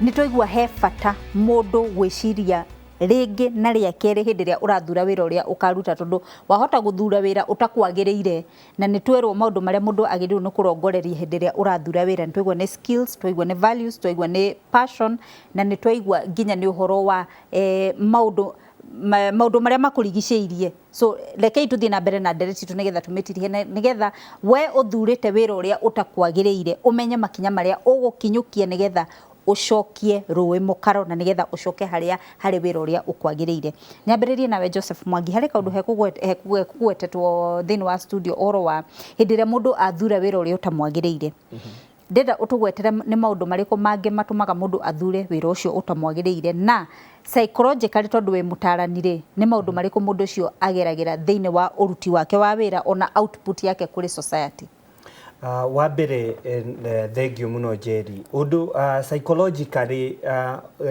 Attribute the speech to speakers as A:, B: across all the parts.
A: nitwaigua he bata mundu gwiciria ringi na ria keri hindi ria urathura wira uria ukaruta tondu wahota guthura wira utakwagiriire na nitwerwo maundu maria mundu agiriru no kurongoreria hindi ria urathura wira nitwaigua ni skills twaigua ni values twaigua ni passion na nitwaigua nginya ni uhoro wa maundu maria makurigiceirie so rekei tuthie na mbere na ndereti tu nigetha tumitirie nigetha we uthurite wira uria utakwagiriire umenye makinya maria ugukinyukia nigetha ucokie ruwe mukaro na nigetha ucoke hari wira uria ukwagiriire nyambiririe nawe Joseph Mwangi hari kaundu hekugwetetwo thini wa studio oro wa hindi ria mundu athura wira uria utamwagiriire ndenda utugwetere ni maundu mariko mange matumaga mundu athure wira ucio utamwagiriire na psychologically tondu we mutaranire ni maundu mariko mundu ucio ageragira thini wa uruti wake wa wira ona output yake kuri society.
B: Wa mbere thengio muno Jerry undu psychologically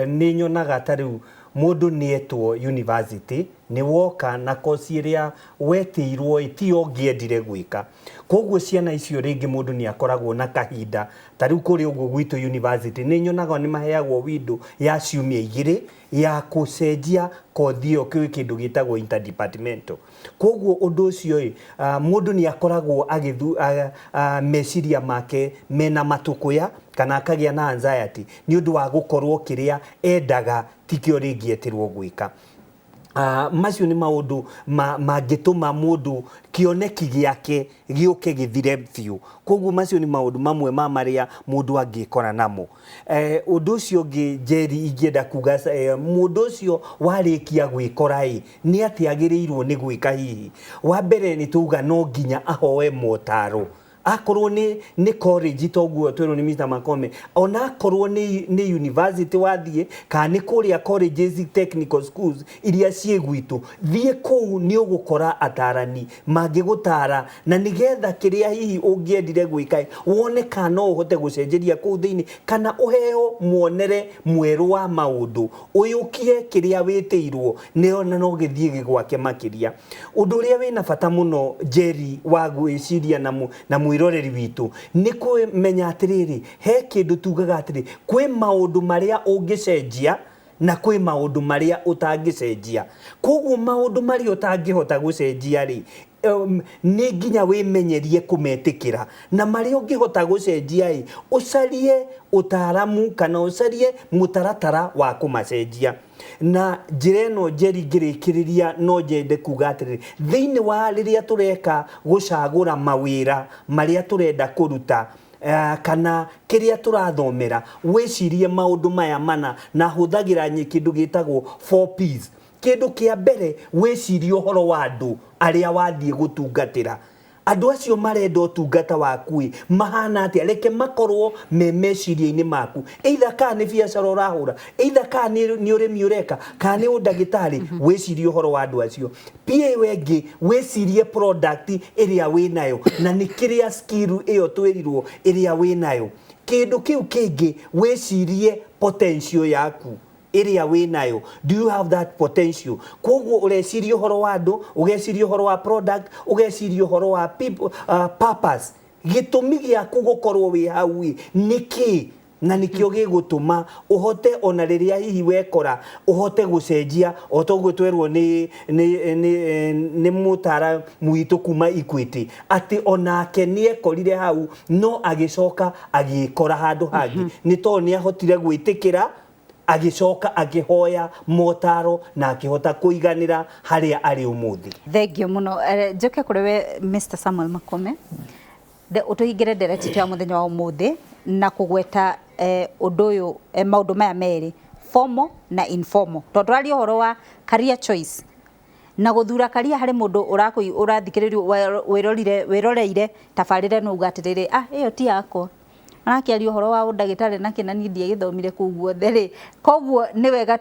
B: ni nyonaga tariu mundu nietwo university ni woka na course iria wetirwo itio ngiendire gwika koguo ciana icio ringi mundu ni akoragwo na kahinda tariu kuri uguo gwitu university ni nyonaga ni maheagwo window ya ciumia igiri ya kucenjia kothi iyo kindu gitagwo interdepartmental koguo undu ucio mundu ni akoragwo agithu meciria make mena matukuya kana akagia na anxiety ni undu wa gukorwo kiria endaga tikio ringi etirwo gwika. Macio ni maundu mangituma mundu kioneki giake giuke githire biu koguo macio ni maundu mamwe ma maria mundu angikora namo undu ucio ngi Jerry ingienda kuga mundu ucio warikia gwikora ni ati agirirwo ni gwika hihi wa mbere ni tuga no nginya ahoe motaro akorwo ni college toguo twero ni Mr. Makome ona akorwo ni university wathie ka ni kuria colleges technical schools iria ciegwitu thie kou ni ugukora atarani mangigutara na nigetha kiria hihi ungiendire gwika wone kana uhote gucenjeria kou thini kana uheo muonere mweru wa maundu uyukie kiria witirwo ni ona no githie gigwake makiria undu uria wina bata muno Jerry wa gwiciria na mwiroreri witu ni kumenya atiriri he kindu tugaga atiri kwi maundu maria ungicenjia na kwi maundu maria utangicenjia koguo maundu maria utangihota gucenjia ri ni nginya wimenyerie kumetikira na maria ungihota gucenjia ucarie utaramu kana ucarie mutaratara wa kumacenjia na njireno Jerry ngirikiriria no njende kuga atiri thiini wa riria tureka gucagura mawira maria turenda kuruta kana kiria turathomera wicirie maundu maya mana na huthagira kindu gitagwo 4Ps kindu kia mbere wicirie uhoro wa andu aria wathie gutungatira andu acio marenda utungata waku mahana atia reke makorwo memeciria-ini maku either ka ni biacara urahura either ka ni urimi ureka ka ni undagitari wicirie uhoro wa andu acio pia wengi wicirie product iria winayo na ni kiria skill iyo twirirwo iria winayo kindu kiu kingi wicirie potential yaku area winayo do you have that potential koguo ureciria uhoro wa andu ugeciria uhoro wa product ugeciria uhoro wa people purpose gitumi giaku gukorwo wi hau niki na nikio gigutuma uhote ona riria hihi wekora uhote gucenjia otoguo twerwo ni mutara mwitu kuma Equity ati onake niekorire hau no agicoka agikora handu hangi ni to ni ahotire gwitikira agicoka agihoya motaro na akihota kuiganira haria ari umuthi.
A: Thengio muno njoke kuri we Mr. Samuel Makome utuhingire ndereti ya muthenya wa umuthi na kugweta undu uyu maundu maya meri formal na informal tondu ari uhoro wa career choice na guthura career hari mundu urathikiririo wiroreire tabarire no ugatirire iyo ti yako anakiaria uhoro wa undagitari na kinani ndie githomire kuguo theri koguo ni wega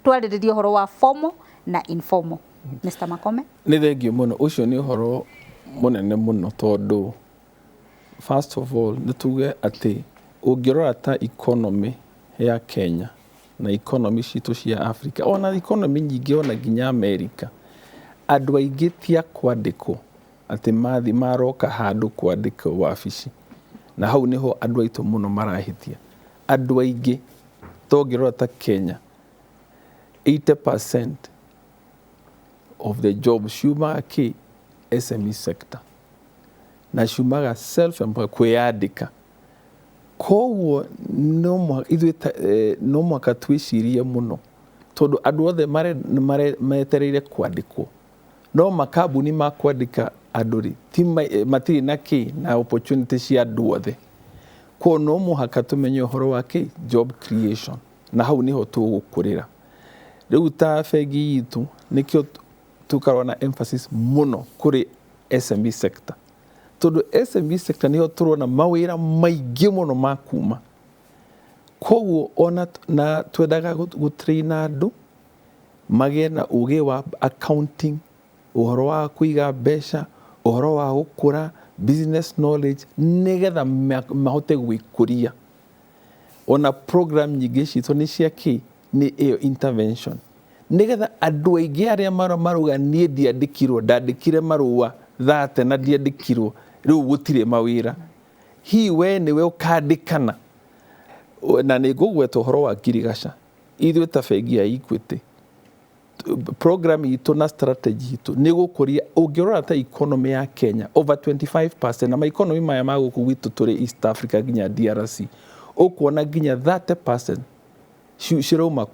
A: twariririe uhoro wa formal na informal. Mr. Makome
C: ni thengio muno ucio ni uhoro munene muno tondu first of all nituge ati ungirora ta economy ya Kenya na economy citu cia Africa ona economy nyingi ona ginya America andu aingi tia kwandiko ati mathi maroka handu kwandiko wabici na hau niho andu aitu muno marahitia andu aingi togirora ta Kenya 80% of the jobs ciumaga ki SME sector na ciumaga self-employed kwiyandika koguo no mwaka twicirie muno tondu andu othe metereire kwandikwo no makambuni ma kwandika andu ri ti matiri na ki na opportunity cia andu othe ko no muhaka tumenye uhoro wa ki job creation na hau niho tugukurira riu ta bengi itu nikio tukarwa na emphasis muno kuri SME sector tondu SME sector niho turona mawira maingi muno makuma koguo ona na twendaga gutrain andu magie na ugi wa accounting uhoro wa kuiga mbeca uhoro wa gukura business knowledge nigetha mahote gwikuria ona program nyingi citu ni cia ki ni iyo intervention nigetha andu aingi aria maruga nie ndandikire marua thate na ndiandikirwo riu gutire mawira hi we niwe ukandikana na nigugweta uhoro wa ngirigaca ithuĩ ta bengi ya Equity program itu na strategy itu nigukuria ungirora ta economy ya Kenya over 25% na economy maya maguku gwitu turi East Africa ginya DRC ukuona ginya 30% shirauma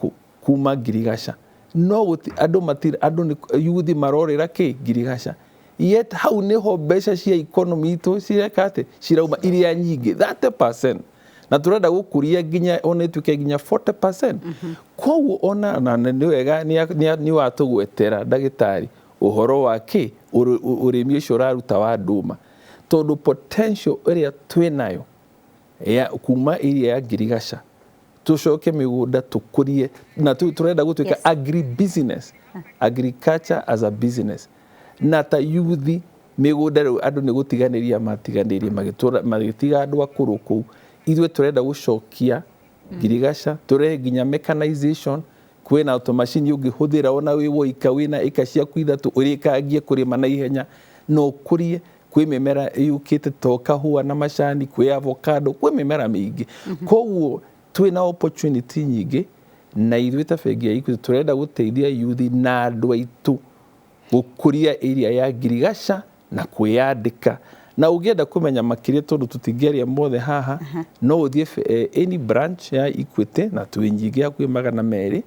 C: kuma ngirigaca no guti andu yuthi marorira ki ngirigaca yet hau niho mbeca cia economy itu cirekate cirauma iria nyingi 30% na turenda gukuria ginya ona tuke ginya 40% koguo ona na ni wega ni watugwetera ndagitari uhoro wa ki urimi ucio raruta wa nduma tondu potential area twinayo ya kuma iria ya ngirigaca tucoke migunda tukurie na turenda gutuika agri business agriculture as a business na ta youth migunda andu ni gutiganiria matiganirie magitiga andu akuru ku ithuĩ turenda gucokia ngirigaca turehe ginya mechanization kwina automation ungihuthira ona wi woika wina ika ciaku ithatu urikangie kurima na ihenya no kurie kwi mimera yukite toka huwa na macani kwi avocado kwi mimera mingi koguo twina opportunity nyingi na ithuĩ ta bengi ya Equity turenda guteithia youth na andu aitu gukuria area ya ngirigaca na kwiyandika na ugienda kumenya makiria tondu tutingeria mothe haha no uthie any branch ya Equity na twinjige akwi 200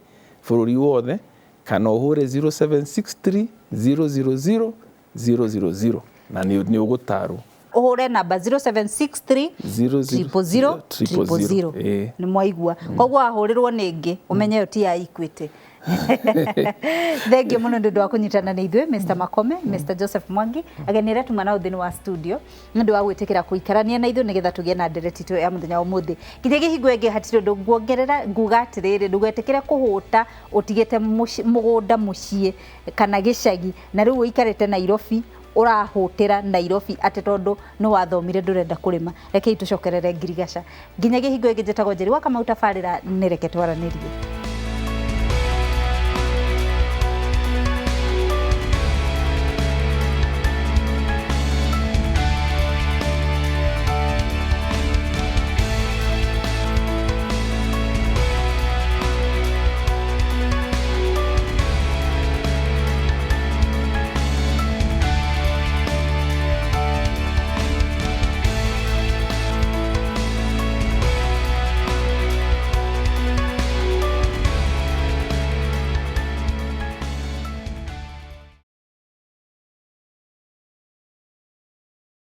C: bururi wothe kana uhure 0763 000 000 na ni ugutarwo
A: uhure namba 0763 000 000 ni mwaigua koguo ahurirwo ningi umenye yo ti ya Equity Thank you muno ndu wa kunyitana na ithuĩ Mr Makome Mr Joseph Mwangi agenire tumana uthini wa studio ndu wa gwitikira kuikarania na ithuĩ nigetha tugie na ndereti tu ya muthenya umuthi kinya gihingo enge hatire ndu nguongerera nguga atiriri ndugetikire kuhuta utigite mugunda mucie kana gicagi na riu uikarite Nairobi urahutira Nairobi ate tondu no wathomire ndurenda kurima reke itucokerere ngirigaca nginya gihingo enge njitagwo Njeri wa Kamau tabarira nireke twaranirie.